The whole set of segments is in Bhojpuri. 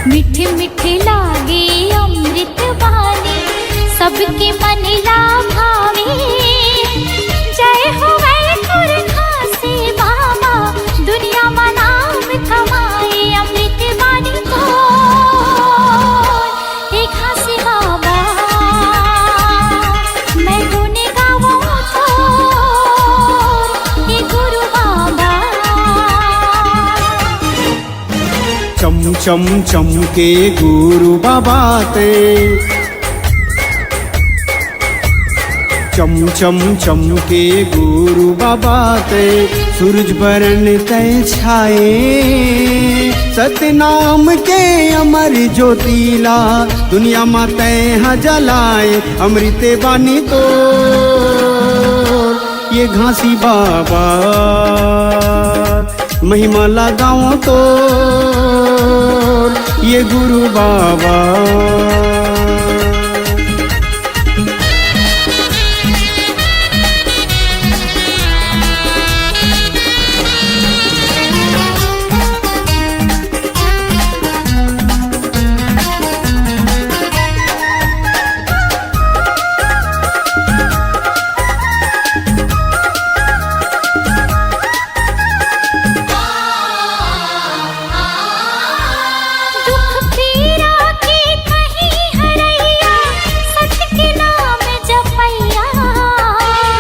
मीठे मीठे लागे अमृत वाणी, सबके मन ला भावे। जय हो वैकुर खासे बाबा, दुनिया में नाम कमाए अमृत वाणी को। हे खासे बाबा मैं गुण गाऊं तो, हे गुरु बाबा। चम चम चमके गुरु बाबा ते, चम चम चमके गुरु बाबा ते, सूरज बरन तय छाए। सतनाम के अमर ज्योतिला, दुनिया में तय जलाए अमृत बानी तो। ये घासी बाबा महिमा लगाओ तो, ये गुरु बाबा।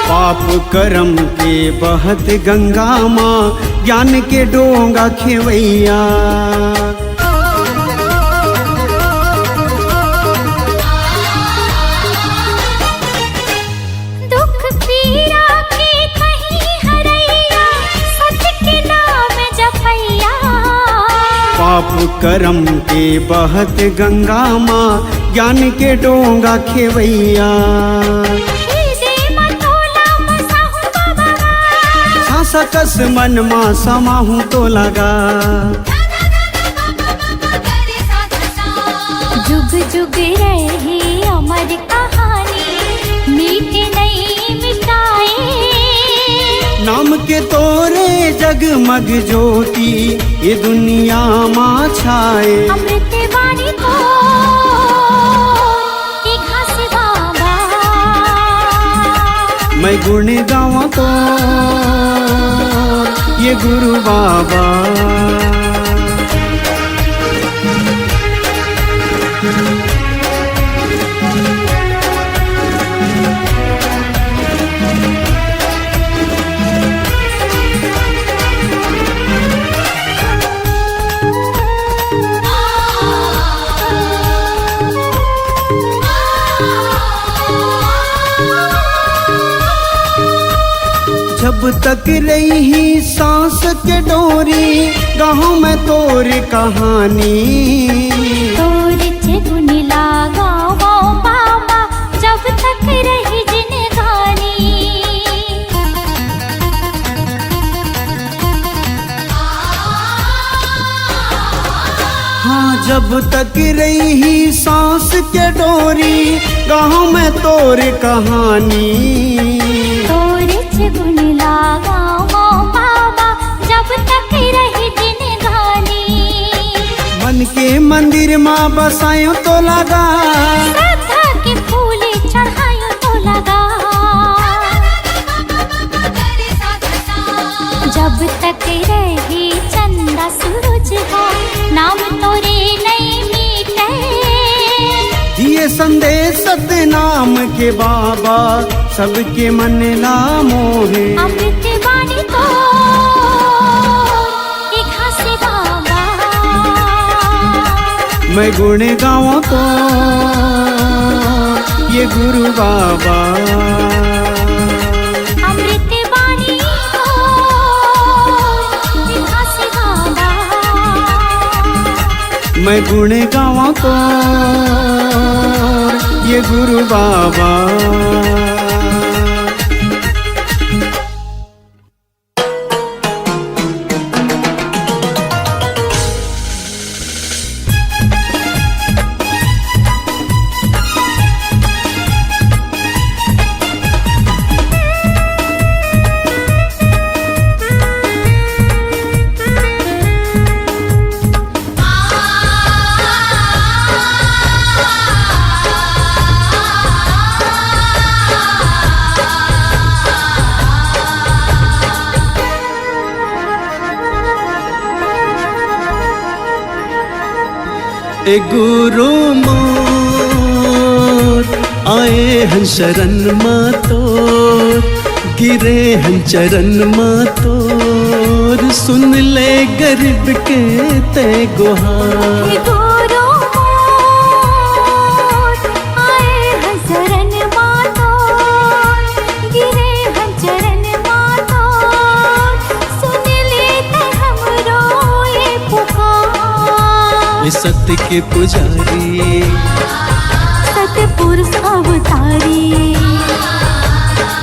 पाप करम के बहत गंगा माँ, ज्ञान के डोंगा खेवैया। दुख पीरा के कहीं हरैया, सत्य के नाम जपैया। पाप करम के बहत गंगा माँ, ज्ञान के डोंगा खेवैया। सकस मन मा समाहूं तो लगा, जुग जुग रहे अमर कहानी, मीटे नहीं मिटाए। नाम के तोरे जगमग ज्योति, ये दुनिया माँ छाए। अमृत वाणी को ये खासे बाबा मैं गुण गाऊं तो, ये गुरु बाबा। जब तक रही सांस के डोरी, गाँव में तोर कहानी। तोर गुण लगाओ बाबा, जब तक रही जिंदगानी। हाँ जब तक रही सांस के डोरी, गाँव में तोर कहानी। गुण लगाओ बाबा, जब तक रही जिंदगानी। मन के मंदिर माँ बसायो तो लगा, श्रद्धा के फूल चढ़ायो तो लगा। जब तक रही चंदा सूरज हो, नाम तोरे नहीं मीटे। दिए संदेश सतनाम के बाबा, सबके मन ला मोहे। अमृत वाणी तो ये खासे बाबा मैं गुण गाऊं तो, ये गुरु बाबा। अमृत वाणी तो ये खासे बाबा मैं गुण गाऊं तो, ये गुरु बाबा। ए गुरु मोर आए हैं शरण माँ तोर, गिरे हैं चरण माँ तोर, सुन ले गरीब के ते गुहार। हे गुरु मोर आए हैं शरण माँ तोर, गिरे हैं चरण माँ तोर, सुन लेते हमरो ये पुकार। ये सत्य के पुजारी, सतपुरुष अवतारी,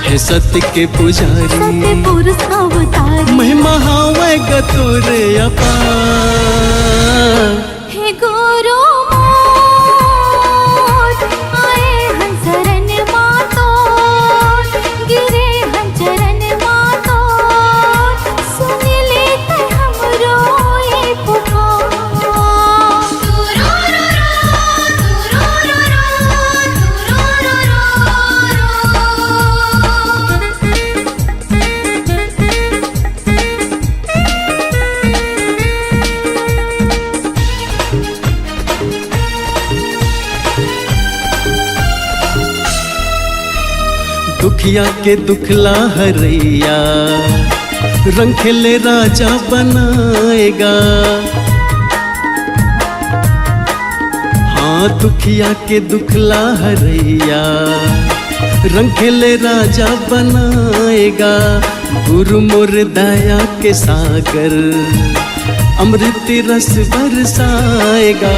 हे सत्य के पुजारी, सतपुरुष अवतारी, महिमा हावे गतोरे अपार। हे गुरु मोर आए हैं शरण माँ तोर, गिरे हैं चरण माँ तोर, सुन लेते हमरो ये पुकार। दुखिया के दुखला हरैया, रंग खेले राजा बनाएगा। हाँ दुखिया के दुखला हरैया, रंग खेले राजा बनाएगा। गुरु मोर दया के सागर, अमृत रस बरसाएगा।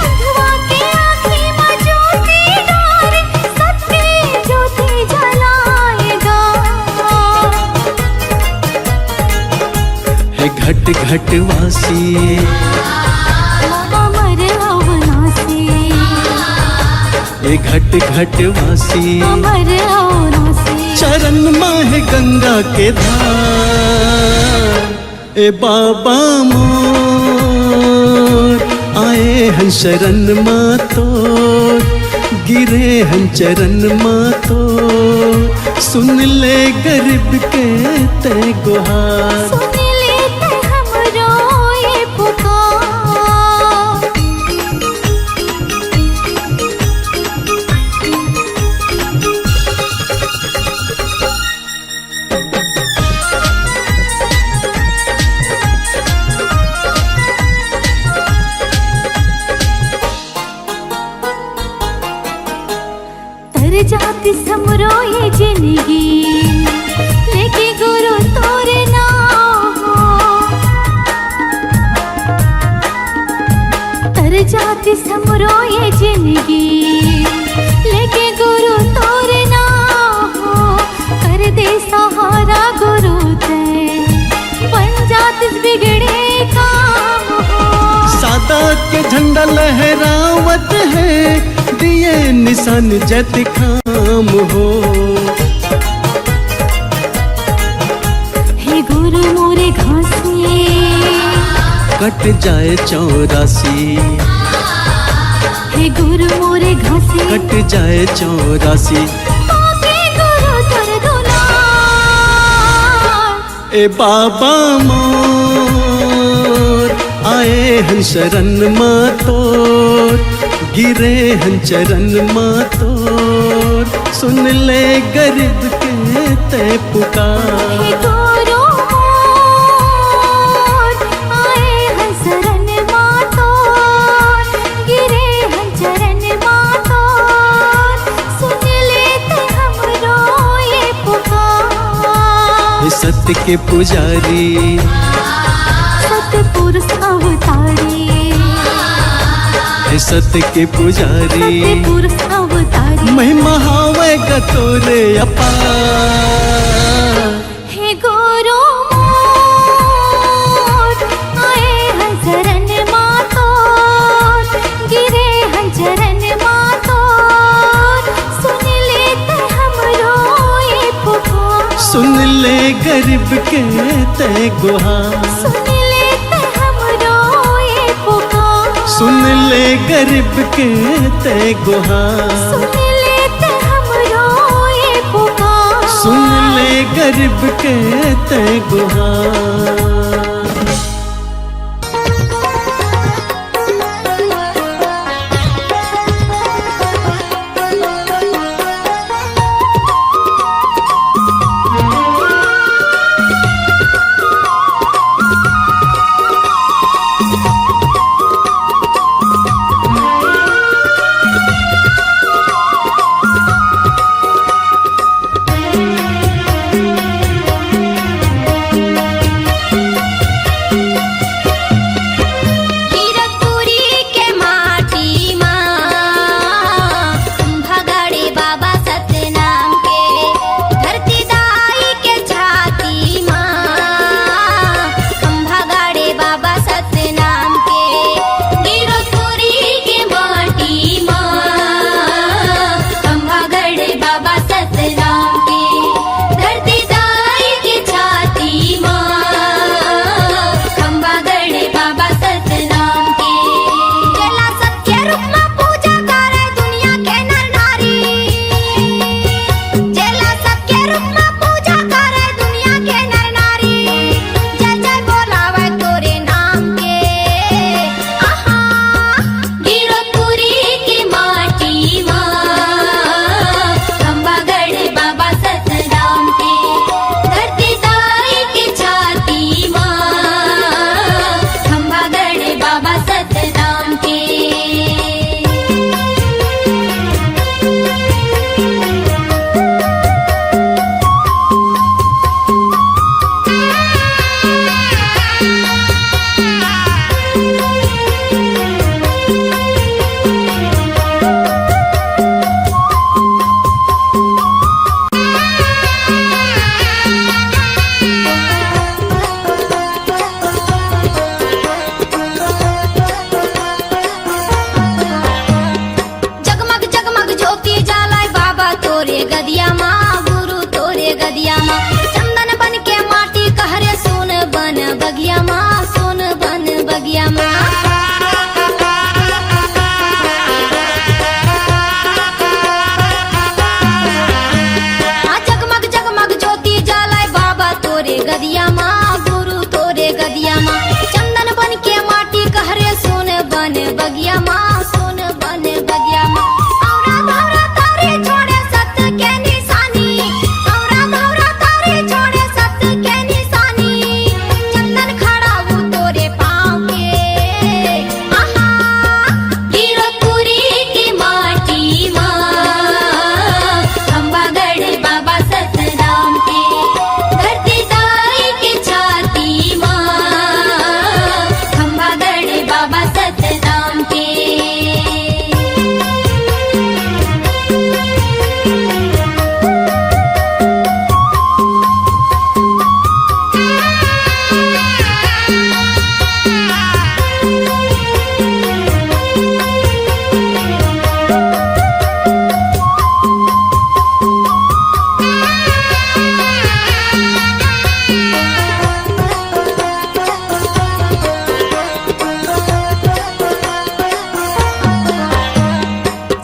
अंधवा के आँखें में ज्योति डाले, सत्य ज्योति जलाएगा। है घट घट वासी, अमर अविनाशी, ये घट घट वासी, अमर अविनाशी, चरण माह गंगा के धार। ए बाबा मोर आए हैं शरण माँ तोर, गिरे हैं चरण माँ तोर, सुन ले गरीब के ते गुहार। सुन लेते हमरो ये पुकार। तर जाती समरो ये जिंदगी, लेके गुरु तोरे नाम हो। तर जाती समरो ये जिंदगी, लेके गुरु तोरे नाम हो। कर दे सहारा गुरु ते, बन जाती बिगड़े काम हो। सादा के झंडा लहरावत है, दिए निशान जत खाम हो। हे गुरु मोरे घासी, कट जाए 84, हे गुरु मोरे घासी, कट जाए 84। पाके गुरु तर दुलार। ए बाबा मोर आए हैं शरण माँ तोर, गिरे हैं चरण माँ तोर, सुन ले गरीब के ते पुकार। हे गुरु मोर आए हैं शरण माँ तोर, गिरे हैं चरण माँ तोर, सुन लेते हमरो ये पुकार। हे सत्य के पुजारी, सतपुरुष अवतारी, हे सत्य के पुजारी, सतपुरुष अवतारी, महिमा हावे गतोरे अपार। हे गुरु मोर आए हैं शरण माँ तोर, गिरे हैं चरण माँ तोर, सुन लेते हमरो ये पुकार। सुन ले गरीब के ते गुहार। सुन लेते हमरो ये पुकार। सुन ले गरीब के ते गुहार। सुन लेते हमरो ये पुकार। सुन ले गरीब के ते गुहार। गदिया माँ, गुरु तोरे गदिया माँ। चंदन बन के माटी कहरे सोन बन बगिया माँ, सोन बन बगिया माँ। जगमग जगमग ज्योति जलाए बाबा तोरे गदिया माँ, गुरु तोरे गदिया माँ। चंदन बन के माटी कहरे सोन बन बगिया माँ, सोन बन बगिया माँ। औरा धौरा तारे छोड़े सत्य के निशानी, औरा धौरा तारे छोड़े सत्य के निशानी। चंदन खड़ा वो तोरे पाँव के, आहा गिरपुरी की माटी माँ, खंबागढ़ बाबा सतराम के। धरती दाई के छाती माँ, खंबागढ़ बाबा सतराम के।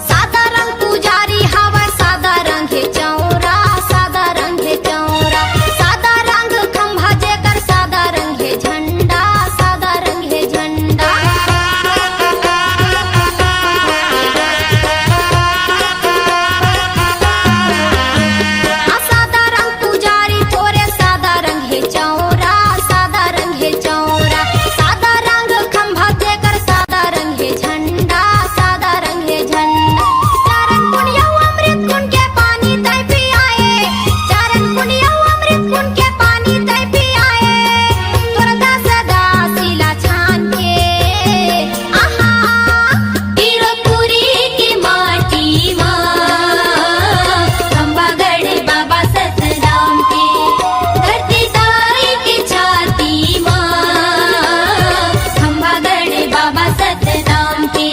सादा रंग पुजारी हवा, सादा रंग है चौरा, सादा रंग है चौरा। सादा रंग खंभा जेकर, सादा रंग है झंडा, सादा रंग है झंडा। सादा रंग पुजारी तोरे, सादा रंग है चौरा, सादा रंग है चौरा। सादा रंग खंभा जेकर, सादा रंग है झंडा, सादा रंग है झंडा। चरण पुण्य अमृत कुंड के पानी तय पियाए, चरण पुण्य अमृत कुंड के पानी तय पियाए। तोरा दास दासिला छान के, आहा गिरपुरी की माटी माँ, खंबागढ़ बाबा सतराम के। धरती दाई की छाती माँ, खंबागढ़ बाबा सतराम के।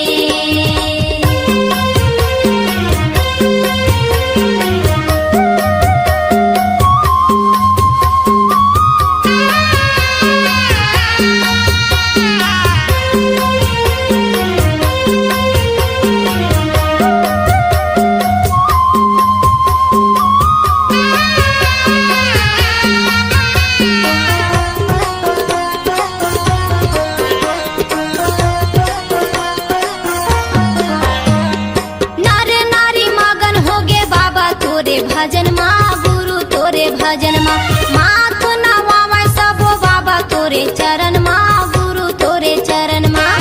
नारे नारी मगन हो गे बाबा तोरे भजन माँ, गुरु तोरे भजन माँ। मात नवावे सबो बाबा तोरे चरण माँ, गुरु तोरे चरण माँ।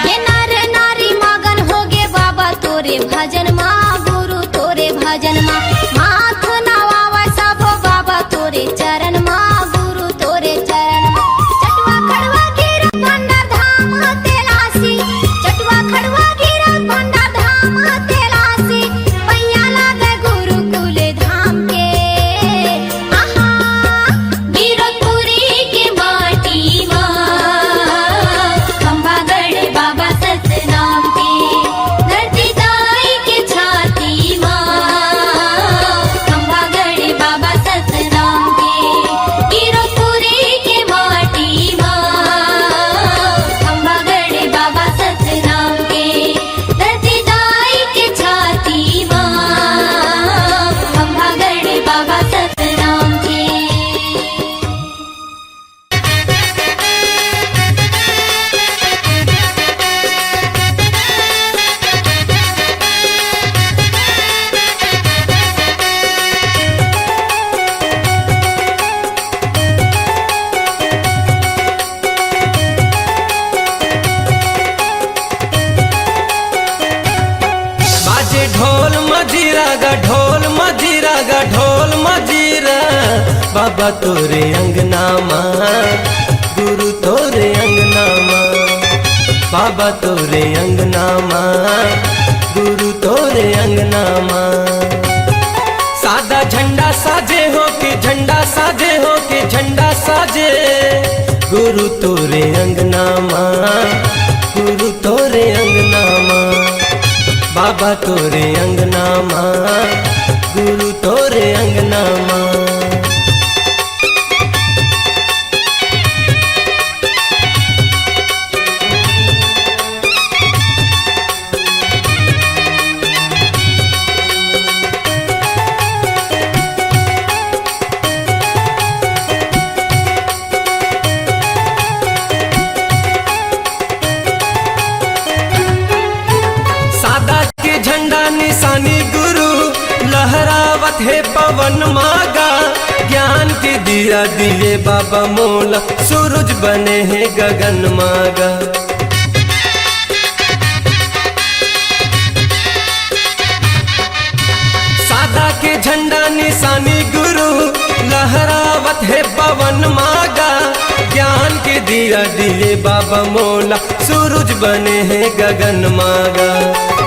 ये नारे नारी मगन हो गे बाबा तोरे भजन माँ, गुरु तोरे भजन माँ। माथ नवावे सबो बाबा तोरे चरण माँ, गुरु तोरे चरण माँ। चटवा खड़वा गिरा भंडार धाम तेलासी, चटवा खड़वा गिरा भंडार धाम तेलासी। पैया लागे गुरुकुल धाम के, आहा गिरपुरी की माटी माँ, खंबागढ़ बाबा सतनाम के। धरती दाई के छाती माँ, खंबागढ़ बाबा सतनाम के। गिरपुरी की माटी माँ, खंबागढ़ बाबा सतनाम के। धरती दाई के छाती माँ, खंबागढ़ बाबा सतनाम के। बाजे ढोल मजीरा गा, ढोल मजीरा गा, ढोल मजीरा। बाबा तोरे अंगना माँ, गुरु तोरे अंगना माँ। बाबा तोरे अंगना माँ, गुरु तोरे अंगना माँ। सादा झंडा साजे हो के, झंडा साजे हो के, झंडा साजे। गुरु तोरे अंगना माँ, बाबा तोरे अंगना माँ, गुरु तोरे अंगना माँ। निशानी गुरु लहरावत है पवन मागा, ज्ञान की दिया दिए बाबा मोला, सूरज बने हैं गगन मागा। सादा के झंडा निशानी गुरु लहरावत है पवन मागा, ज्ञान के दिया दिए बाबा मोला, सूरज बने हैं गगन मागा।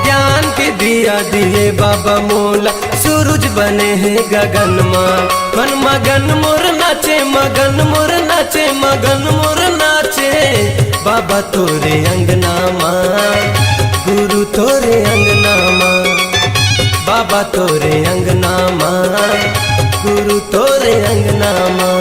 ज्ञान के दिया दिए बाबा मोला, सूरज बने हैं गगन माँ। मन मगन मोर नाचे, मगन मोर नाचे, मगन मोर नाचे, बाबा तोरे अंगना माँ, गुरु तोरे अंगना माँ। बाबा तोरे अंगना माँ, गुरु तोरे अंगना माँ।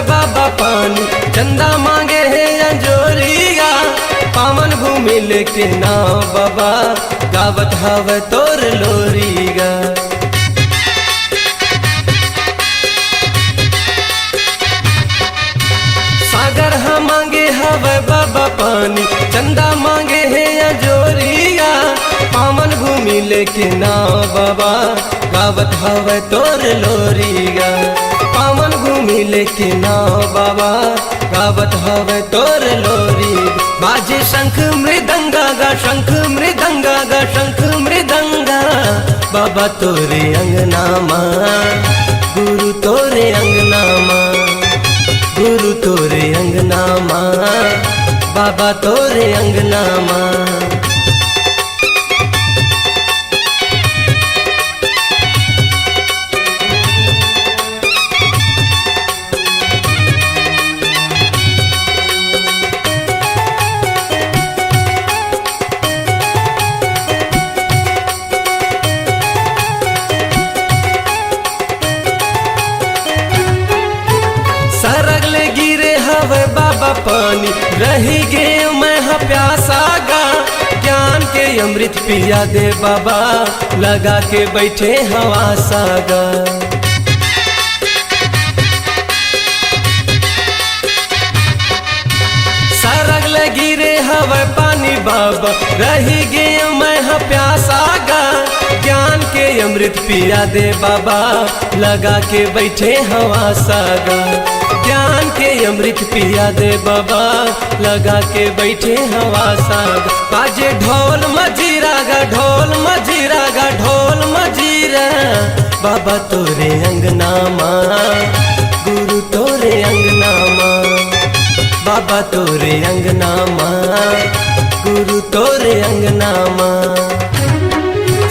बाबा पानी चंदा मांगे है अंजोरिया, पावन भूमि लेके नाव बाबा, गावत हवे तोर लोरिया। सागर हम मांगे हवे बाबा पानी, चंदा मांगे है अंजोरिया, पावन भूमि लेके नाव बाबा, गावत हवे तोर लोरिया। पावन भूमि लेके नाव बाबा, गावत हवे तोर लोरी। बाजे शंख मृदंगा गा, शंख मृदंगा गा, शंख मृदंगा, बाबा तोरे अंगना माँ, गुरु तोरे अंगना माँ। गुरु तोरे अंगना माँ, बाबा तोरे अंगना माँ। सरगले गिरे हवे बाबा पानी, रही गे मैं प्यासा गा, ज्ञान के अमृत पिया दे बाबा, लगा के बैठे हवा सागा। सरगले गिरे हवे पानी बाबा, रही गे मैं प्यासा गा, ज्ञान के अमृत पिया दे बाबा, लगा के बैठे हवा सागा। ज्ञान के अमृत पिया दे बाबा, लगा के बैठे हवा साग। बाजे ढोल मजीरा गा, ढोल मजीरा गा, ढोल मजीरा, बाबा तोरे अंगना माँ, गुरु तोरे अंगना माँ। बाबा तोरे अंगना माँ, गुरु तोरे अंगना माँ।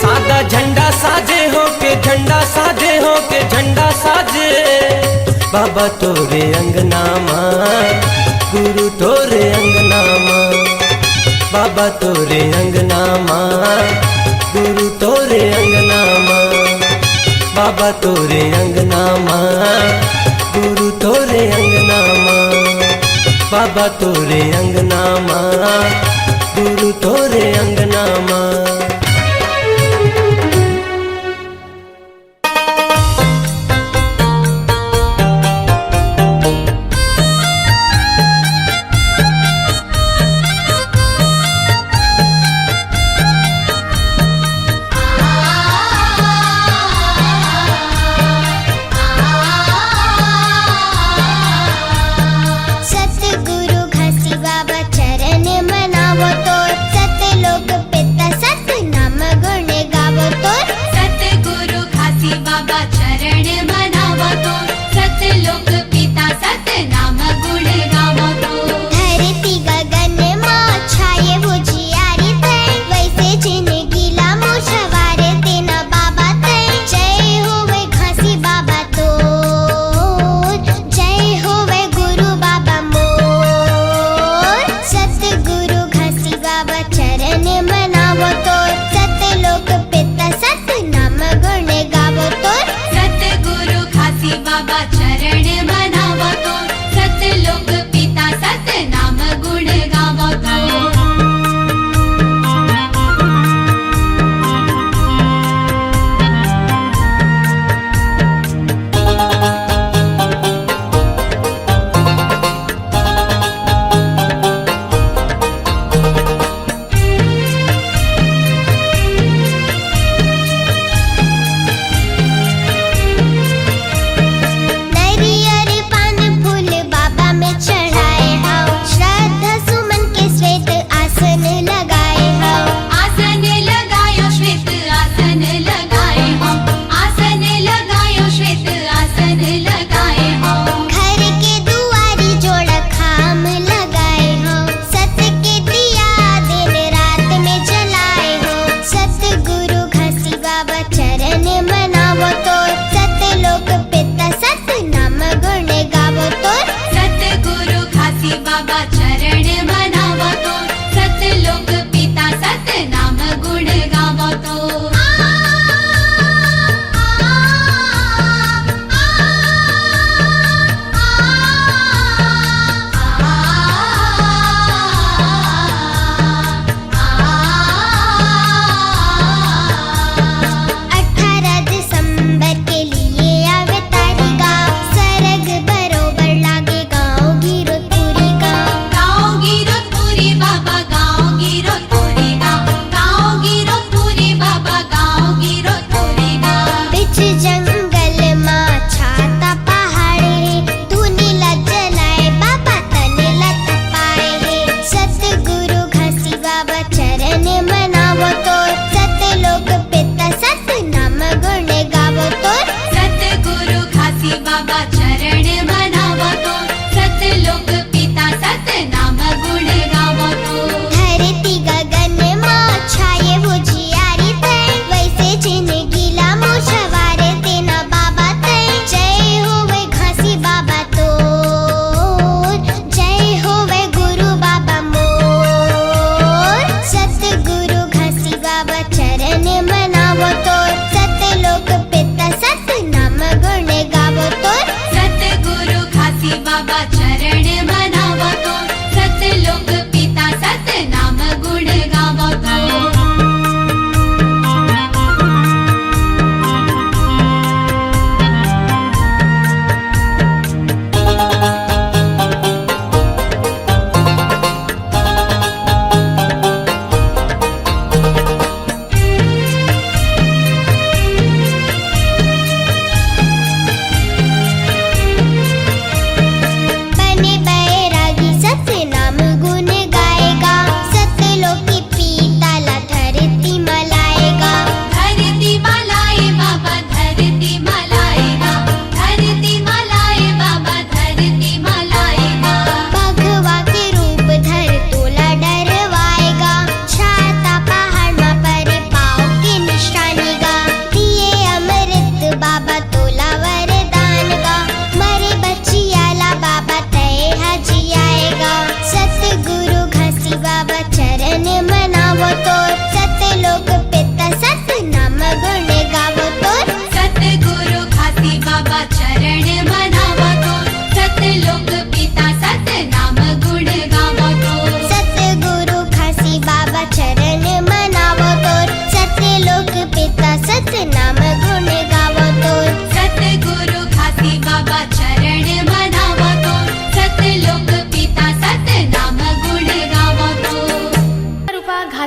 सादा झंडा साजे हो के, झंडा साजे हो के, झंडा साजे, बाबा तोरे अंगना माँ, गुरु तोरे अंगना माँ। बाबा तोरे अंगना माँ, गुरु तोरे अंगना माँ। बाबा तोरे अंगना माँ, गुरु तोरे अंगना माँ। बाबा तोरे अंगना माँ, गुरु तोरे अंगना माँ। सतगुरु घासी बाबा चरण मनावो तो, सत लोक पिता सत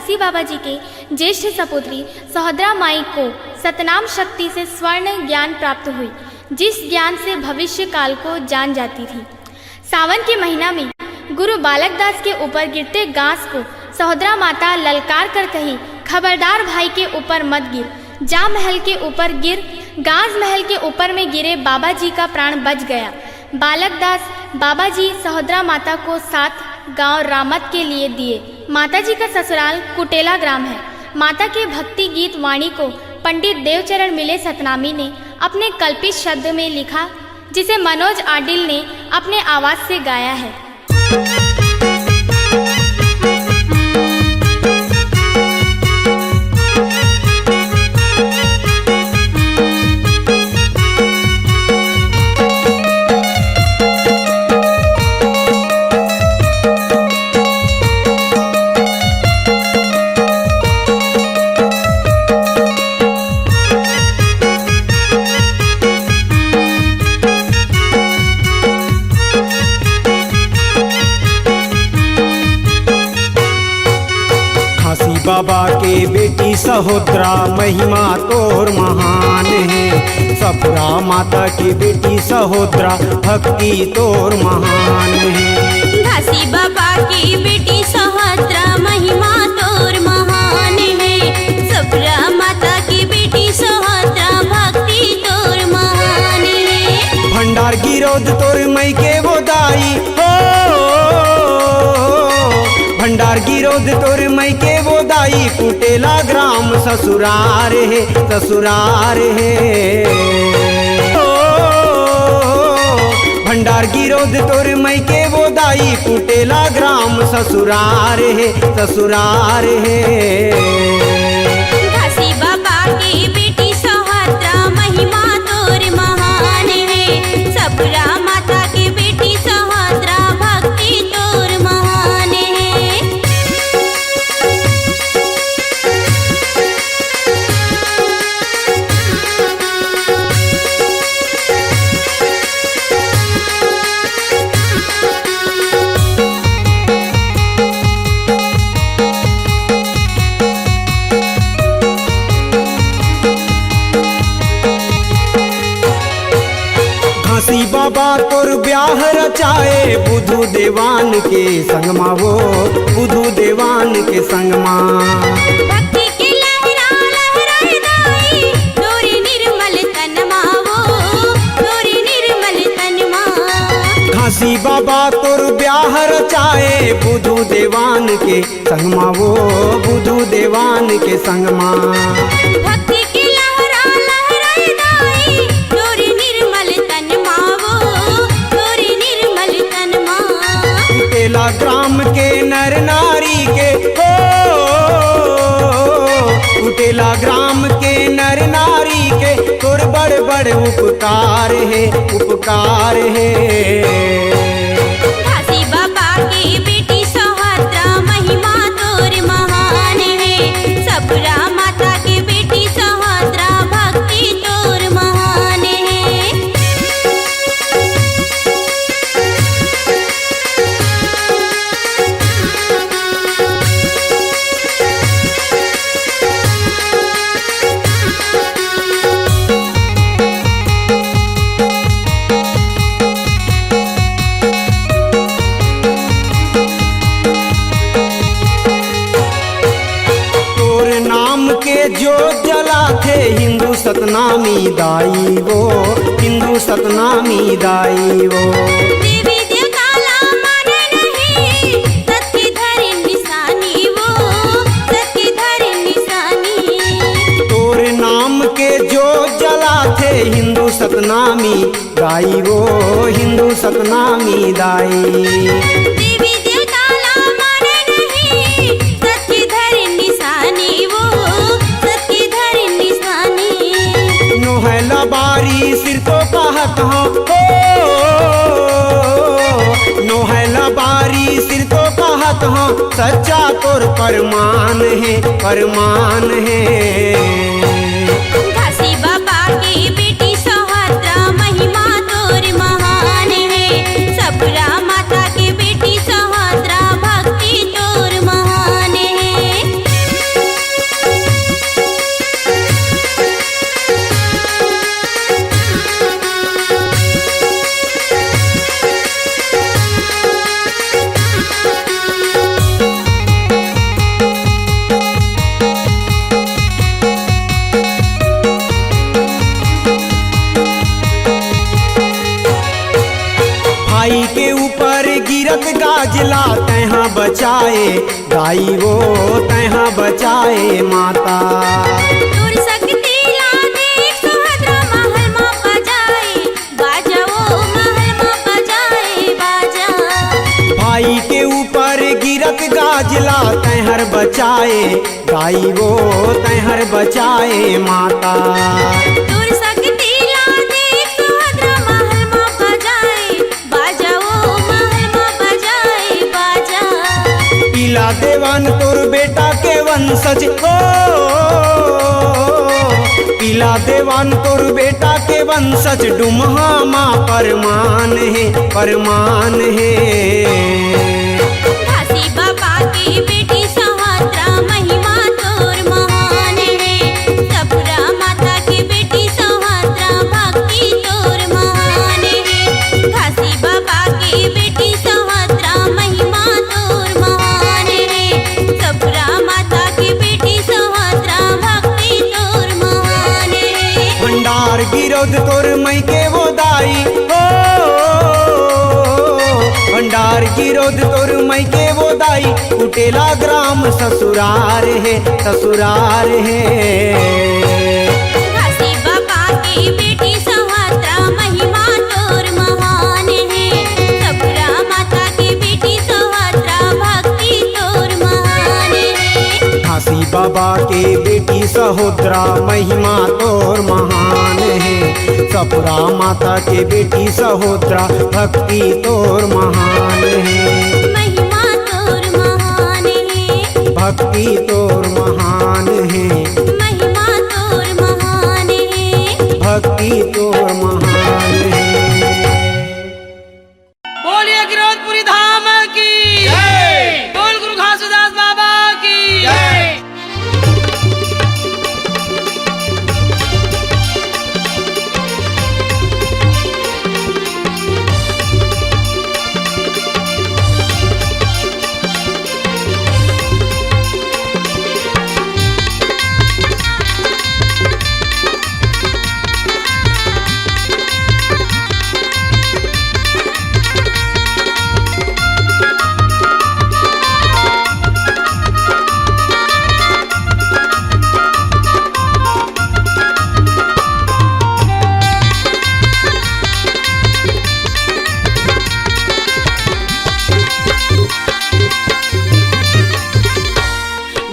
घासी बाबा जी के ज्येष्ठ सपुत्री सहोदरा माई को सतनाम शक्ति से स्वर्ण ज्ञान प्राप्त हुई, जिस ज्ञान से भविष्य काल को जान जाती थी। सावन के महीना में गुरु बालक दास के ऊपर गिरते गांस को सहोदरा माता ललकार कर कही, खबरदार भाई के ऊपर मत गिर, जा महल के ऊपर गिर। गांस महल के ऊपर में गिरे, बाबा जी का प्राण बच गया। बालक दास बाबा जी सहोदरा माता को 7 गांव रामत के लिए दिए। माता जी का ससुराल कुटेला ग्राम है। माता के भक्ति गीत वाणी को पंडित देवचरण मिले सतनामी ने अपने कल्पित शब्द में लिखा, जिसे मनोज आडिल ने अपने आवाज से गाया है। बाबा के बेटी सहोदरा महिमा तोर महान है। सपुरा माता की बेटी सहोदरा भक्ति तोर महान है। घासी बाबा की बेटी सहोदरा महिमा तोर महान है। सपुरा माता की बेटी सहोदरा भक्ति तोर महान है। भंडार गिरोद तोर मई के वो दाई हो, भंडार गिरोद तोर मई के वो दाई। कुटेला ग्राम ससुरार है, ससुरार है। ओ भंडार गिरोद तोर मई के वो दाई। कुटेला ग्राम ससुरार है, ससुरार है। घासी बाबा की बेटी सहोदरा महिमा तोर महान है। सपुरा माता की बेटी सहोदरा भक्ति तोर महान है। घासी बाबा तोर ब्याह रचाए बुधु देवान के संगमा वो, बुधु देवान के संगमा। भक्ति के लहरा लहराए दाई, तोरी निर्मल तनमा वो, तोरी निर्मल तनमा। घासी बाबा तोर ब्याह रचाए बुधु देवान के संगमा वो, बुधु देवान के संगमा। भक्ति के लहरा लहराए दाई, तोरी निर्मल तनमा वो, तोरी निर्मल तनमा। कुटेला ग्राम के नर नारी के हो, कुटेला ग्राम के नर नारी के तोर बड़ बड़ उपकार है, उपकार है। घासी बाबा की बेटी सहोदरा महिमा तोर महान है। सपुरा माता की बेटी सहोदरा भक्ति तोर महान है। तोर नाम के जो जला थे हिंदू सतनामी दाई वो, हिंदू सतनामी दाई वो। देवी देवताला माने नहीं, सत की धरी निशानी वो, सत की धरी निशानी। तोर नाम के जो जला थे हिंदू सतनामी दाई वो, हिंदू सतनामी दाई। देवी देवताला माने नहीं, सत की धरी निशानी वो, सत की धरी निशानी। नोहला बारी सिर तो कहत हो, नोहला बारी सिर तो कहत हो। सच्चा तोर परमान है, परमान है। घासी बाबा की बेटी सहोदरा महिमा तोर महान है। सपुरा माता की बेटी सहोदरा भक्ति तोर महान है। तैहा बचाए गाई वो तैहा बचाए माता। तोर शक्ति ला देख सुभद्रा महल में बजाए बाजा, वो महल में बजाए बाजा। भाई के ऊपर गिरत गाजला तैहर बचाए गाई वो तैहर बचाए माता। तोर शक्ति ला देख सुभद्रा महल में बजाए बाजा, वो महल में बजाए बाजा। पीला देवान तोर बेटा के वंशज हो, पीला देवान तोर बेटा के वंशज डुमहा माँ परमान है परमान है। घासी बाबा की बेटी सुभद्रा महिमा तोर महान है। सपुरा माता की बेटी सुभद्रा भक्ति तोर महान है। घासी बाबा की बेटी सुभद्रा महिमा तोर महान है। सपुरा माता की बेटी सुभद्रा भक्ति तोर महान है। भंडार गिरोध तोर मई के वो दाई हो, भंडार गिरोध तोर मई के वो दाई कुटेला ग्राम ससुरार है ससुरार है। घासी बाबा की बेटी सुभद्रा महिमा तोर महान है। सपुरा माता की बेटी सुभद्रा भक्ति तोर महान है। घासी बाबा के बेटी सहोदरा महिमा तोर महान है। सपुरा माता के बेटी सहोदरा भक्ति तोर महान है। महिमा तोर महान है। भक्ति तोर महान है। महिमा तोर महान है। भक्ति तोर महान है। बोलिए गिरोधपुरी धाम की जय, बोल गुरु घासीदास बाबा की जय।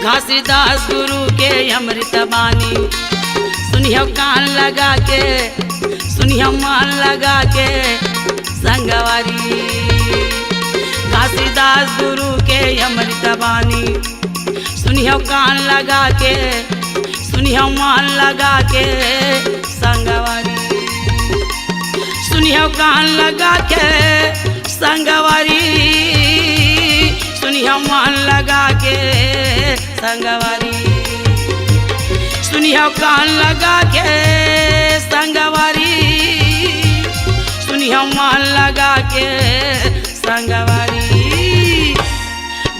घासीदास गुरु के अमृत बानी सुनियो कान लगा के, सुनियो मान लगा के संगवारी। घासीदास गुरु के अमृत बानी सुनियो कान लगा के, सुनियो मान लगा के संगवारी। सुनियो कान लगा के संगवारी, सुनियो मान लगा के संगवारी। सुनियो कान लगा के संगवारी, सुनियो मान लगा के संगवारी।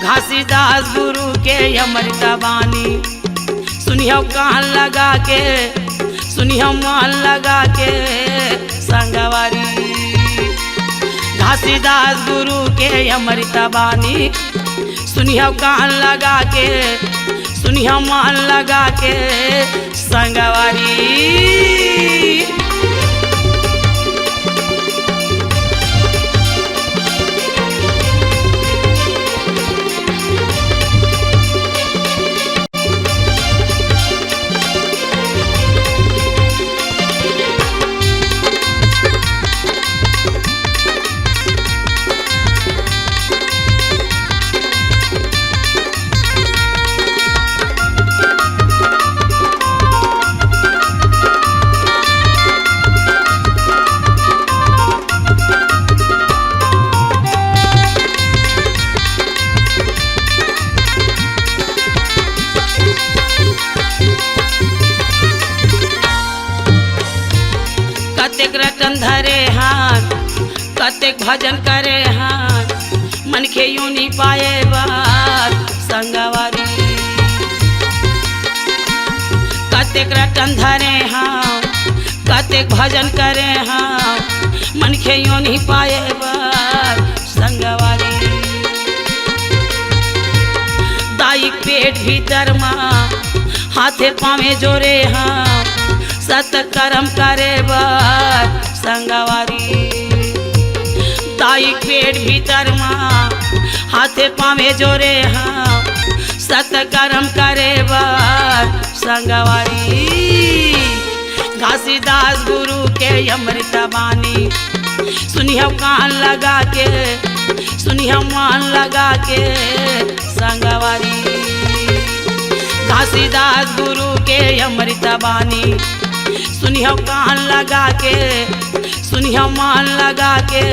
घासीदास गुरु के अमृत बानी सुनियो कान लगा के, सुनियो मान लगा के संगवारी। घासीदास गुरु के अमृत बानी सुनियो कान लगा के, सुनियो मान लगा के संगवारी। कतेक रटन धरे हाथ, कतेक भजन करे हाथ, मन के यूं नहीं पाए बात संगवारी। कतेक रटन धरे हाथ, कतेक भजन करे हाथ, मन के यूं नहीं पाए बात संगवारी। पेट भीतर माँ हाथे पावे जोरे हाँ सत कर्म करे बर संगवारी। ताई पेट भीतर माँ हाथे पावे जोरे हाँ सत कर्म करे बर संगवारी। घासीदास गुरु के अमृत बानी सुनियो कान लगा के सुनियो मान लगा के संगवारी। घासीदास गुरु के अमृत बानी सुनियो कान लगा के सुनियो मान लगा के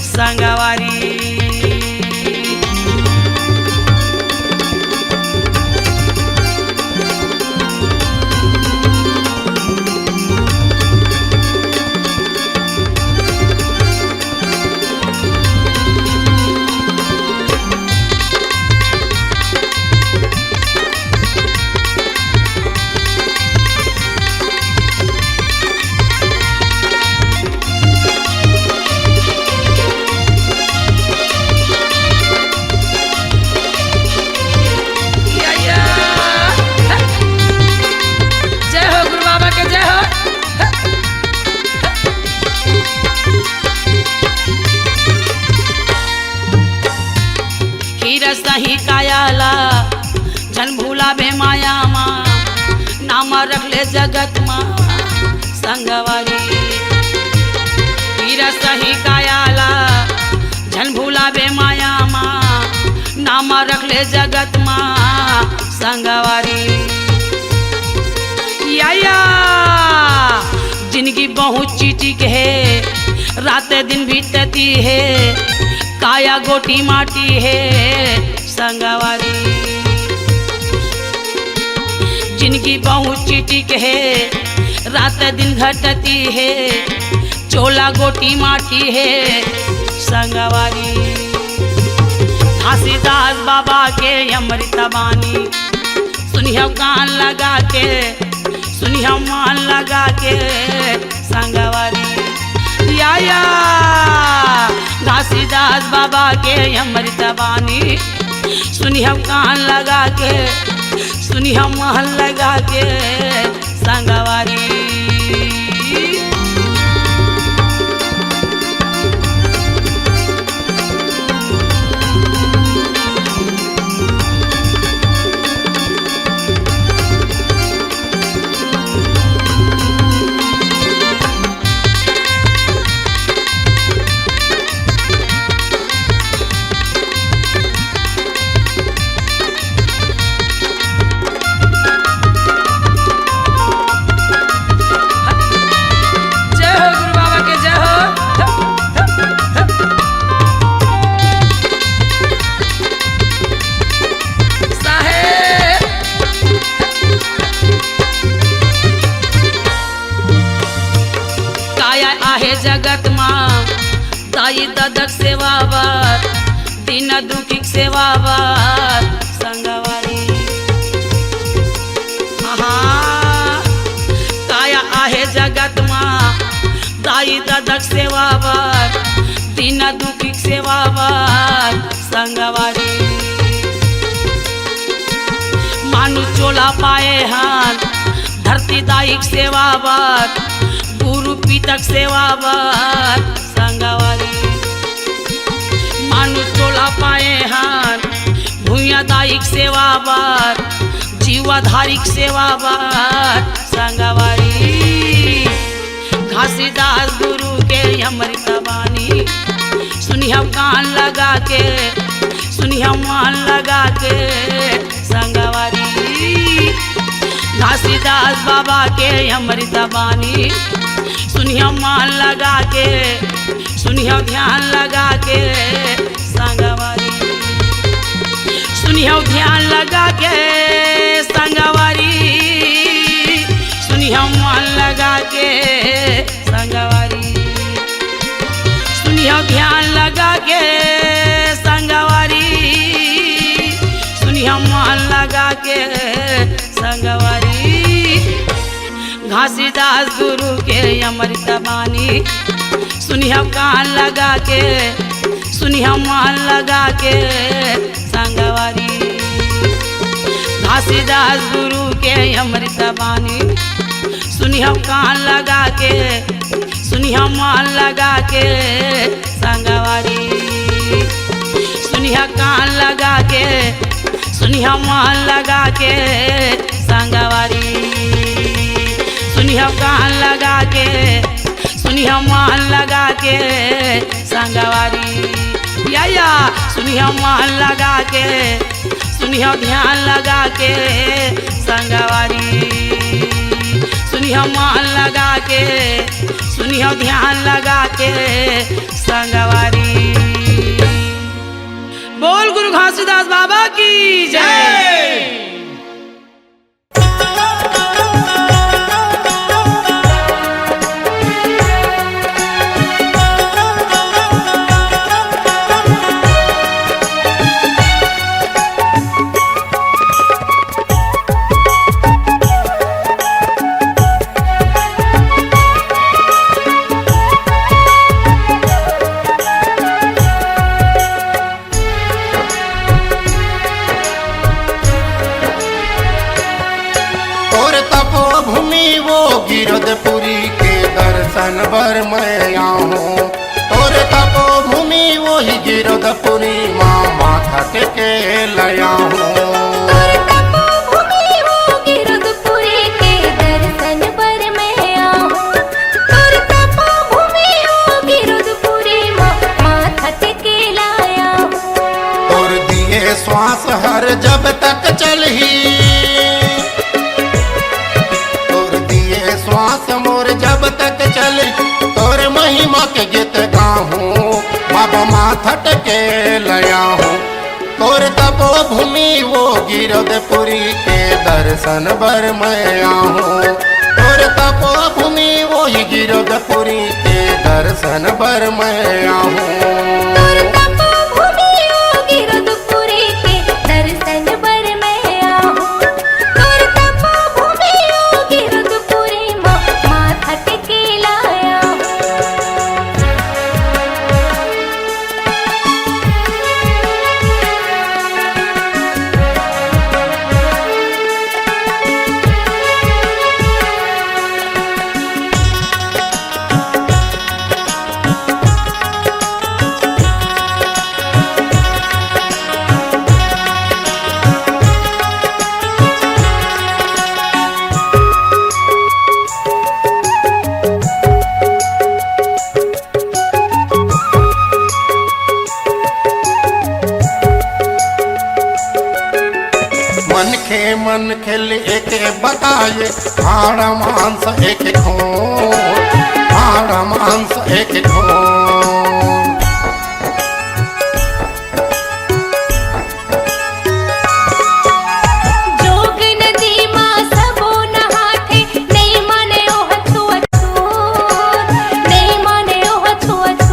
संगवारी। सही कायाला जन भूला बे माया माँ नाम रख ले जगत माँ संगवारी। हीरा सही कायाला जन भूला बे माया माँ नाम रख ले जगत माँ संगवारी। या जिंदगी बहुत चीटिक है रात दिन बीतती है काया गोटी माटी है संगवारी। जिनकी बहुत चिटिक है रात दिन घटती है चोला गोटी माटी है संगवारी। घासीदास बाबा के अमृत बानी सुनियो कान लगा के सुनियो मान लगा के संगवारी। या घासीदास बाबा के अमृत बानी सुनियो कान लगा के सुनियो मान लगा के संगवारी। जगत माँ दाई ददक सेवा बार दीन दुखी सेवा बार संगवारी। काया आहे जगत माँ दाई ददक सेवा बार दीन दुखी सेवा बार संगवारी। मानु चोला पाए हान धरती दायिक सेवा बार गुरु पितक सेवा बार संगवारी। मानु चोला पाए हान भूया दायिक सेवा बार जीवाधारिक सेवा बार संगवारी। घासीदास गुरु के अमृत बानी सुनियो कान लगा के सुनियो मान लगा के संगवारी। घासीदास बाबा के अमृत बानी सुनियो मान लगा के सुनियो ध्यान लगा के संगवारी। सुनियो ध्यान लगा के संगवारी सुनियो मान लगा के संगवारी। सुनियो ध्यान लगा के संगवारी सुनियो मान लगा के संगवारी। घासीदास गुरु के अमृत बानी सुनियो कान लगा के सुनियो मान लगा के संगवारी। घासीदास गुरु के अमृत बानी सुनी हम कान लगा के, सुनी हम मान लगा के संगवारी, सुनी हम कान लगा के, सुनी हम मान लगा के संगवारी, सुनी हम कान लगा के, सुनी हम मान लगा के संगवारी, या सुनी हम मान लगा के, सुनी हम ध्यान लगा के संगवारी, सुनी हम मान लगा के, सुनी हम ध्यान लगा के संगवारी। बोल गुरु घासीदास बाबा की जय। गिरधपुरी के दर्शन बर मैं आऊँ, और तपो भूमि वही गिरधपुरी माँ माथा टेके लया हूँ। श्वास हर जब तक चलही, तोर दिए श्वास मोर जब तक चले, तोर महिमा के गीत गाहूँ बाबा माथा टेके लया हूँ। तोर तपो भूमि वो गिरधपुरी के दर्शन बर मैं आऊँ, तोर तपो भूमि वो ही गिरधपुरी के दर्शन बर मैं आऊँ। मन खेल एक बताए, हाड़ मांस एक खून, हाड़ मांस एक खून। जोग नदी मां सबो नहाथे, नहीं माने ओह छुअछूत, नहीं माने ओह छुअछूत।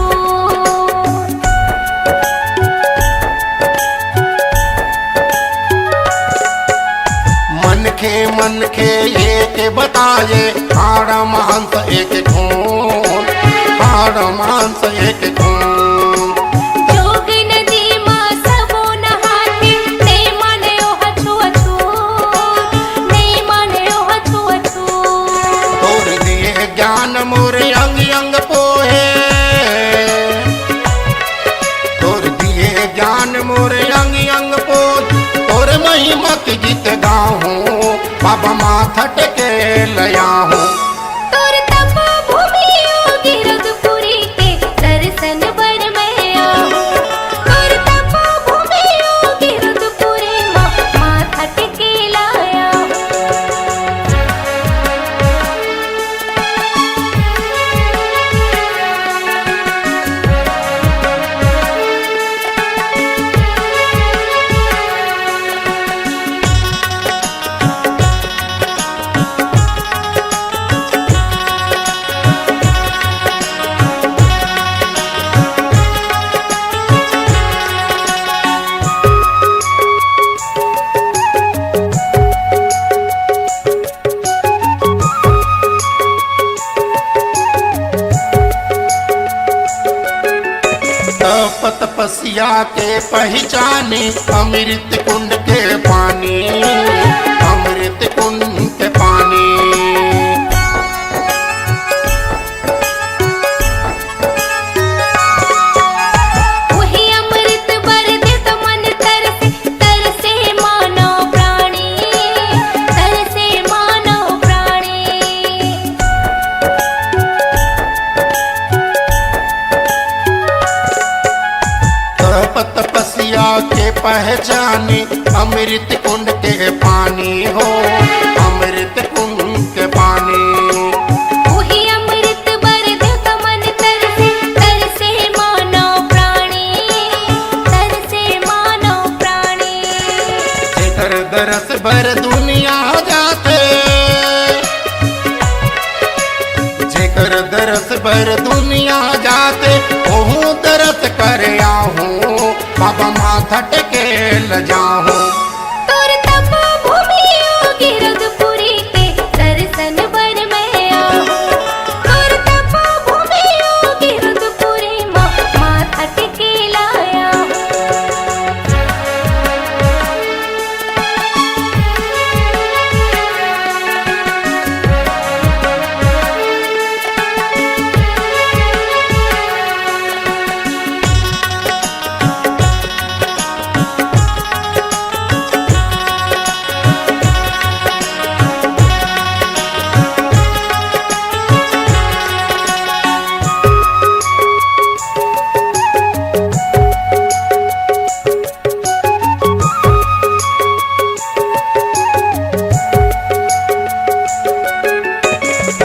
मन के एक बताए, हाड़ मांस एक खून, हाड़ मांस एक खून। जोग नदी मां सबो नहाथे, नहीं माने ओह छुअछूत, नहीं माने ओह छुअछूत। तोर दिए ज्ञान मोर अंग अंग पोहे, तोर दिए ज्ञान मोर अंग अंग पोहे, तोर महिमा के गीत गाऊँ बाबा माथा टेके लया हूँ। तोर तपो भूमि गिरधपुरी के दर्शन बर मैं आऊँ, तोर तपो भूमि गिरधपुरी माथा टेके लाया हूँ। तपस्या के पहचाने अमृत कुंड के पानी, जाने अमृत कुंड के पानी हो, अमृत कुंड के पानी। वही अमृत बरद कमन तरसे, तरसे मानव प्राणी, तरसे मानव प्राणी। जेकर दरस भर दुनिया जाते, जेकर दरस भर दुनिया जाते, ओहू दरस कर आहूं, बाबा माथा टेके ल जाऊं। तोर तपो भूमि योगी रघुपुरी के दर्शन बर में आओ। तोर तपो भूमि योगी रघुपुरी माथा टेके लाया।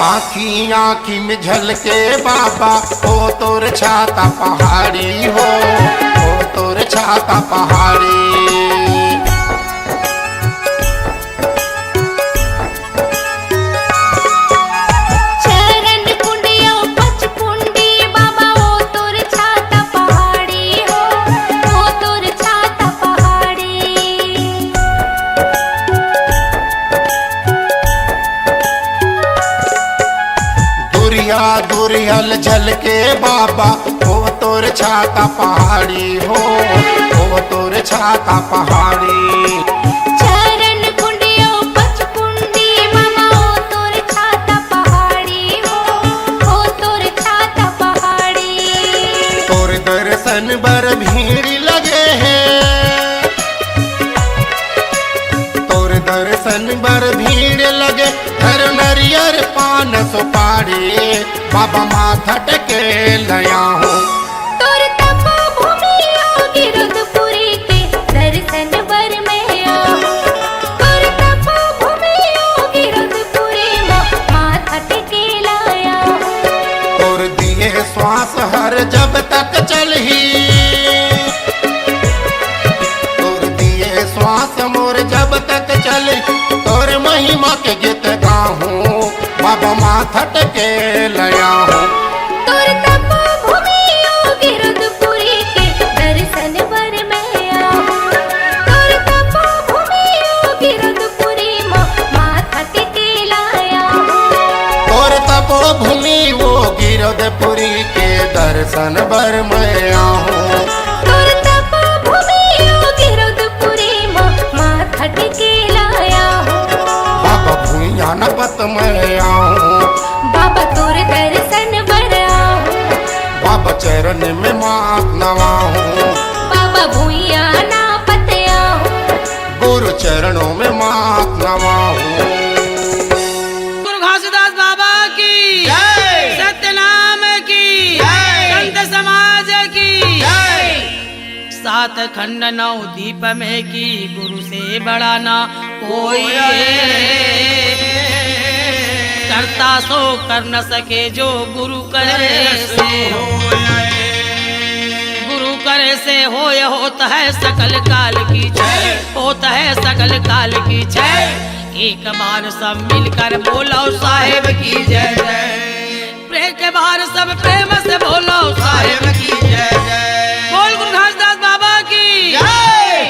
आखी आखी में झलके बाबा, ओ तोर छाता पहाड़ी हो, ओ तोर छाता पहाड़ी। चरण कुंडियो पच कुंडी बाबा, ओ तोर छाता पहाड़ी हो, ओ तोर छाता पहाड़ी। दुरिया दुरियल झलके बाबा, ओ तोर छाता पहाड़ी हो, ओ तोर छाता पहाड़ी। चरण कुंडियो पच कुंडी बाबा, ओ तोर छाता पहाड़ी हो, ओ तोर छाता पहाड़ी। तोर दर्शन बर भीड़ लगे है, तोर दर्शन बर भीड़ लगे, हर नरियर पान सुपारी, बाबा माथा टेके लया हूँ। तोर तपो भूमि योगी रघुपुरी के दर्शन बर में आओ। तोर तपो भूमि योगी रघुपुरी माथा टेके लाया। तोर दिए श्वास हर जब तक चलही, तोर दिए श्वास मोर जब तक चले, तोर महिमा के गीत गाहूं, बाबा माथा टेके लया हूँ। तोर तपो भूमि योगी रघुपुरी के दर्शन बर में आओ। तोर तपो भूमि योगी रघुपुरी माथा टेके लाया। तोर तपो भूमि वो गिरधपुरी के दर्शन बर मैं आहूं। तोर तपो भूमि योगी रघुपुरी माथा टेके लाया। बाबा भूया न पत मैं आहूं, बाबा तोर दर्शन बर आओ। बाबा चरण में मात नवाहूं, बाबा भूया ना पत आओ। गुरु चरणों में मात नवाहूं। गुरु घासीदास बाबा की जय, सत्यनाम की जय, संत समाज की जय। सात खंड नौ दीप में की, गुरु से बड़ा ना कोई, करता सो कर न सके जो गुरु करे से गुरु करे से होय होता है सकल काल की जय, होता है सकल काल की जय। एक बार सब मिलकर बोलो साहेब की जय जय, एक बार सब प्रेम से बोलो साहेब की जय जय। बोल गुरु घासीदास बाबा की जय।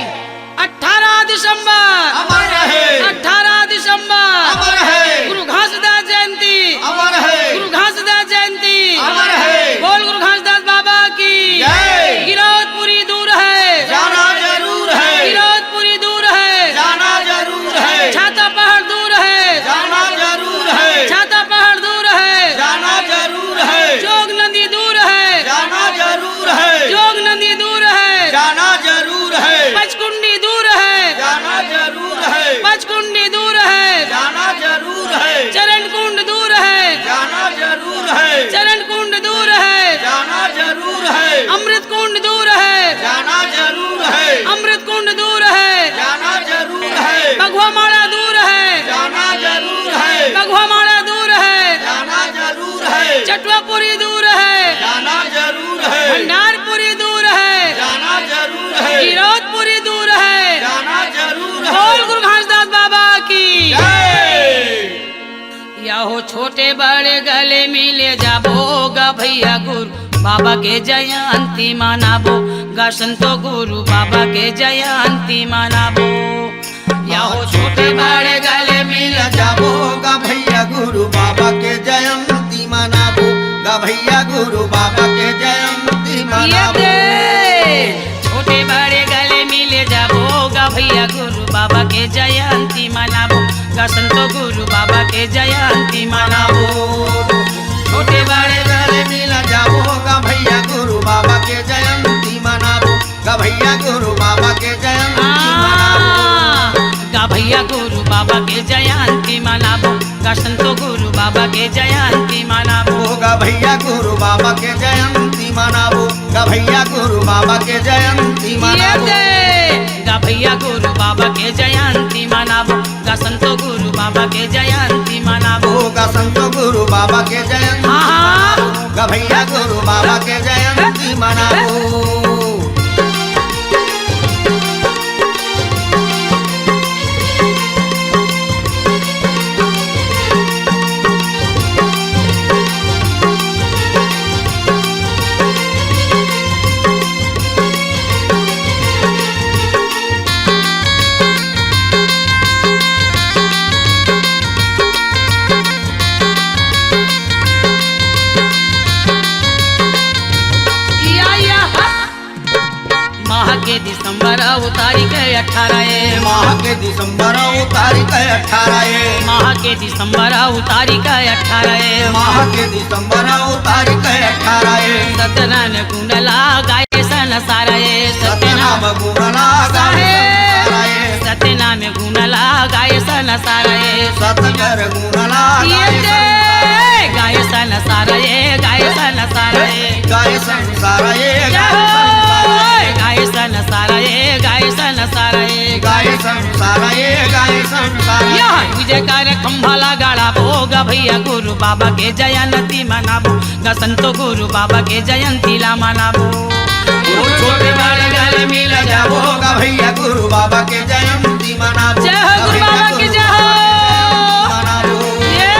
18 दिसंबर अमर रहे, 18 दिसंबर अमर है, गुरु घासीदास जयंती अमर है, गुरु घासीदास जयंती अमर है। बोल गुरु घासीदास बाबा की जय। गिरौदपुरी दूर है, जाना जरूर है, गिरौदपुरी दूर है, जाना जरूर है। छाता पहाड़ दूर है, जाना जरूर है, छाता पहाड़ दूर है, जाना जरूर है। जोग नदी दूर है, जाना जरूर है, जोग नदी दूर है, जाना जरूर है। पचकुंडी दूर है, जाना जरूर भंडारपुरी दूर है, जाना जरूर है, गिरौदपुरी दूर है, जाना जरूर है। बोल गुरु घासदास बाबा की जय। या हो छोटे बड़े गले मिले जाबो गा भैया गुरु बाबा के जयंती मनाबो गा संतो गुरु बाबा के जयंती मनाबो। या हो छोटे बड़े गले मिल जाबो गा भैया गुरु बाबा के जयंती मनाबो गा भैया गुरु बाबा के जयंती मनाबो। छोटे बड़े गले मिले जाबो गा भैया गुरु बाबा के जयंती मनाबो गा संतो गुरु बाबा के जयंती मनाबो। छोटे बड़े गले मिल जाबो गा भैया गुरु बाबा के जयंती मनाबो गा भैया गुरु बाबा के जयंती मनाबो। गा भैया गुरु बाबा के जयंती मनाबो गा संतो गुरु बाबा के जयंती मनाबो गा भैया गुरु बाबा के जयंती मनाबो गा भैया गुरु बाबा के जयंती मनाबो। गा भैया गुरु बाबा के जयंती मनाबो गा संतो गुरु बाबा के जयंती मनाबो गा संतो गुरु बाबा के जयंती मनाबो गा भैया गुरु बाबा के जयंती मनाबो। के दिसंबर तारीख 18 माह के दिसंबर तारीख 18 माह के दिसंबर तारीख 18 माह के दिसंबर तारीख 18 सतनाम गुणला गाय सन साराए सतनाम गुणला गाय सतनाम गुणला गाय सन साराए सतकर गुणला गाय सन साराए गाय सन साराए गाय सन साराए गाय सन साराए गाय सन साराए गाय सन साराए गाय सन साराए। यह विजयकार खंभाला गाड़ा भोग भैया गुरु बाबा के जयंती मनाबो गा संतो गुरु बाबा के जयंती ला मनाबो। छोटे बड़े गले मिल जाबो गा भैया गुरु बाबा के जयंती मनाबो। जय हो गुरु बाबा की जय हो। ये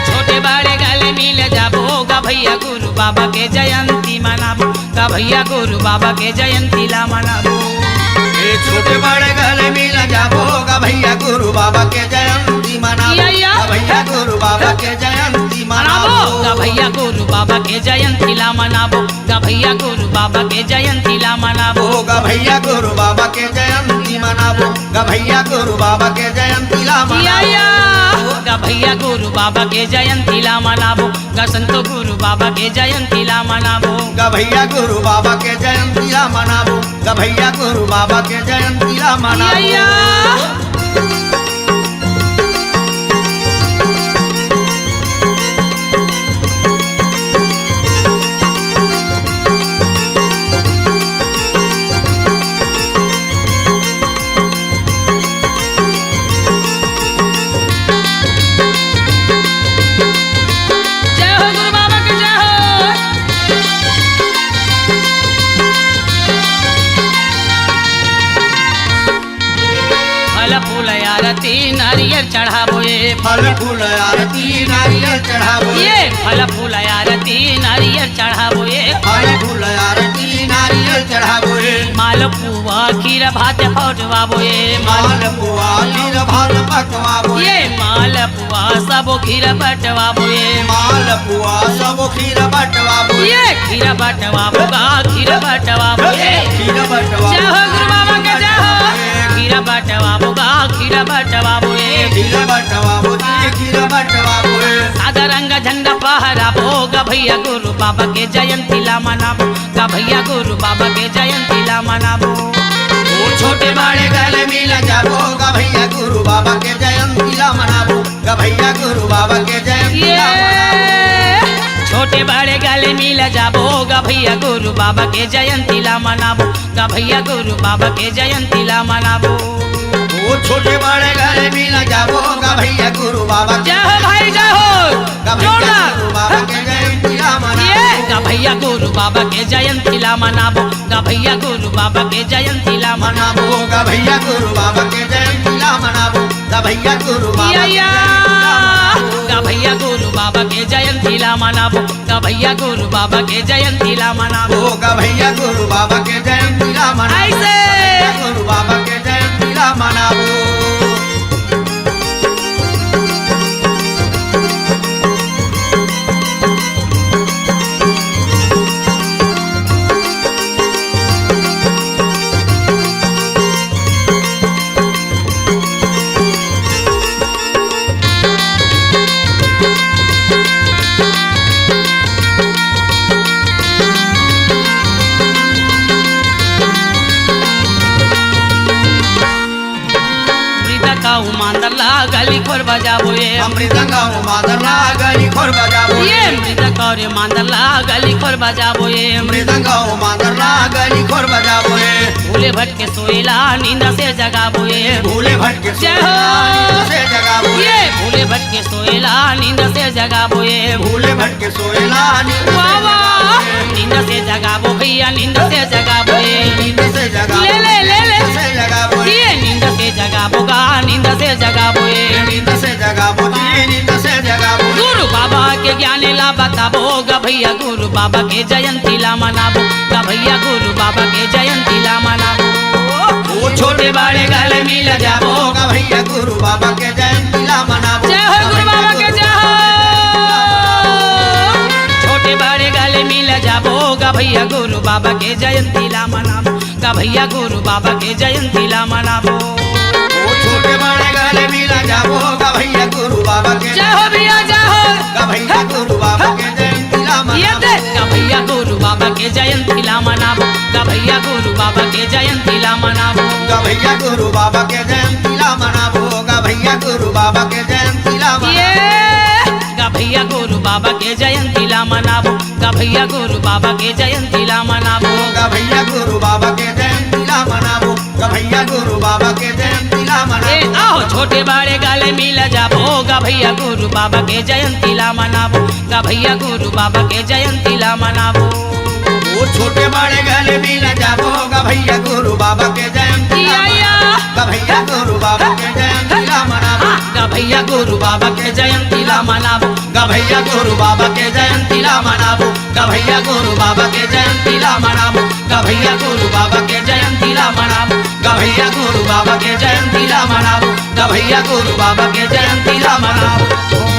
छोटे बड़े गले मिल जाबो गा भैया गुरु बाबा के जयंती मनाबो गा भैया गुरु बाबा के जयंती ला मनाबो। छोटे बड़े गले मिल जाबो गा भैया गुरु बाबा के जयंती मनाबो गा भैया गुरु बाबा के जयंती मनाबो गा भैया गुरु बाबा के जयंती ला मनाबो गा भैया गुरु बाबा के जयंती ला मनाबो गा भैया गुरु बाबा के जयंती मनाबो गा भैया गुरु बाबा के जयंती ला मनाबो गा भैया गुरु बाबा के जयंती ला मनाबो गा संतो गुरु बाबा के जयंती ला मनाबो गा भैया गुरु बाबा के जयंती ला मनाबो गा भैया गुरु बाबा के जयंती ला मनाबो। नारियल चढ़ाबो ये फल फूल आरती नारियल चढ़ाबो ये फल फूल आरती नारियल चढ़ाबो ये फल फूल आरती नारियल चढ़ाबो ये मालपुआ खीर भात पटवाबो ये मालपुआ खीर भात पटवाबो ये मालपुआ सब खीर बटवाबो ये मालपुआ सब खीर बटवाबो ये खीर बटवाबो गा खीर बटवाबो ये खीर बटवाबो। जय हो गुरु बाबा के जय हो। खीर बटवाबो गा खीर बटवाबो ये खीर बटवाबो ये खीर बटवाबो ये सादा रंग झंडा फहराबो गा भैया गुरु बाबा के जयंती ला मनाबो गा भैया गुरु बाबा के जयंती ला मनाबो। छोटे बड़े गले मिल जाबो गा भैया गुरु बाबा के जयंती ला मनाबो गा भैया गुरु बाबा के जयंती ला मनाबो। छोटे बड़े गले मिल जाबो गा भैया गुरु बाबा के जयंती ला मनाबो गा भैया गुरु बाबा के जयंती ला मनाबो। छोटे बड़े गले मिल जाबो गा भैया गुरु बाबा जय हो भाई जय हो गा भैया गुरु बाबा के जयंती ला मनाबो गा भैया भैया गुरु बाबा के जयंती ला मनाबो गा भैया गुरु बाबा के जयंती ला मनाबो गा भैया गुरु बाबा के जयंती ला मनाबो गा भैया गुरु बाबा या गा भैया गुरु बाबा के जयंती ला मनाबो गा भैया गुरु बाबा के जयंती ला मनाबो गा भैया गुरु बाबा के जयंती ला मनाबो ऐसे गुरु बाबा के जयंती ला मनाबो मांदरला गली खोर बजाबो ये मृदंगा मादरला गली खोर बजाबो ये मृदंग और मांदरला गली खोर बजाबो ये मृदंगा मादरला गली खोर बजाबो ये भूले भटके सोएला नींद से जगाबो ये भूले भटके जय हो से जगाबो ये भूले भटके सोएला नींद से जगाबो ये भूले भटके सोएला वाह वाह नींद से जगाबो भैया नींद से जगाबो ये नींद से जगाबो ले से जगाबो ये नींद से जगाबो गा नींद से जगाबो ये नींद से जगाबो नींद से जगाबो गुरु बाबा के ज्ञान ला बताबो गा भैया गुरु बाबा के जयंती ला मनाबो गा भैया गुरु बाबा के जयंती ला मनाबो वो छोटे बड़े गले मिल जाबो गा भैया गुरु बाबा के जयंती ला मनाबो जय हो गुरु बाबा के जय हो छोटे बड़े गले मिल जाबो गा भैया गुरु बाबा के जयंती ला मनाबो गा भैया गुरु बाबा के जयंती ला मनाबो छोटे बड़े गले मिल जाबो गा भैया गुरु बाबा के जय हो भैया जय हो गा भैया गुरु बाबा के जयंती ला ये मनाबो दे गा भैया गुरु बाबा के जयंती ला मनाबो गा भैया गुरु बाबा के जयंती ला मनाबो गा भैया गुरु बाबा के जयंती ला मनाबो गा भैया गुरु बाबा के जयंती ला ये गा भैया गुरु बाबा के जयंती ला मनाबो गा भैया गुरु बाबा के जयंती ला मनाबो गा भैया गुरु बाबा के जयंती ला मनाबो गा भैया गुरु बाबा के जयंती ला ए मनाबो आओ छोटे बड़े गले मिल जाबो गा भैया गुरु बाबा के जयंती ला मनाबो गा भैया गुरु बाबा के जयंती ला मनाबो वो छोटे बड़े गले मिल जाबो गा भैया गुरु बाबा के जयंती ला मनाबो गा भैया गुरु बाबा के जयंती ला मनाबो गा भैया गुरु बाबा के जयंती ला मनाबो गा भैया गुरु बाबा के जयंती ला मनाबो गा भैया गुरु बाबा के जयंती ला मनाबो गा भैया गुरु बाबा के जयंती ला मनाबो गा भैया गुरु बाबा के जयंती ला मनाबो गा भैया गुरु बाबा के जयंती ला मनाबो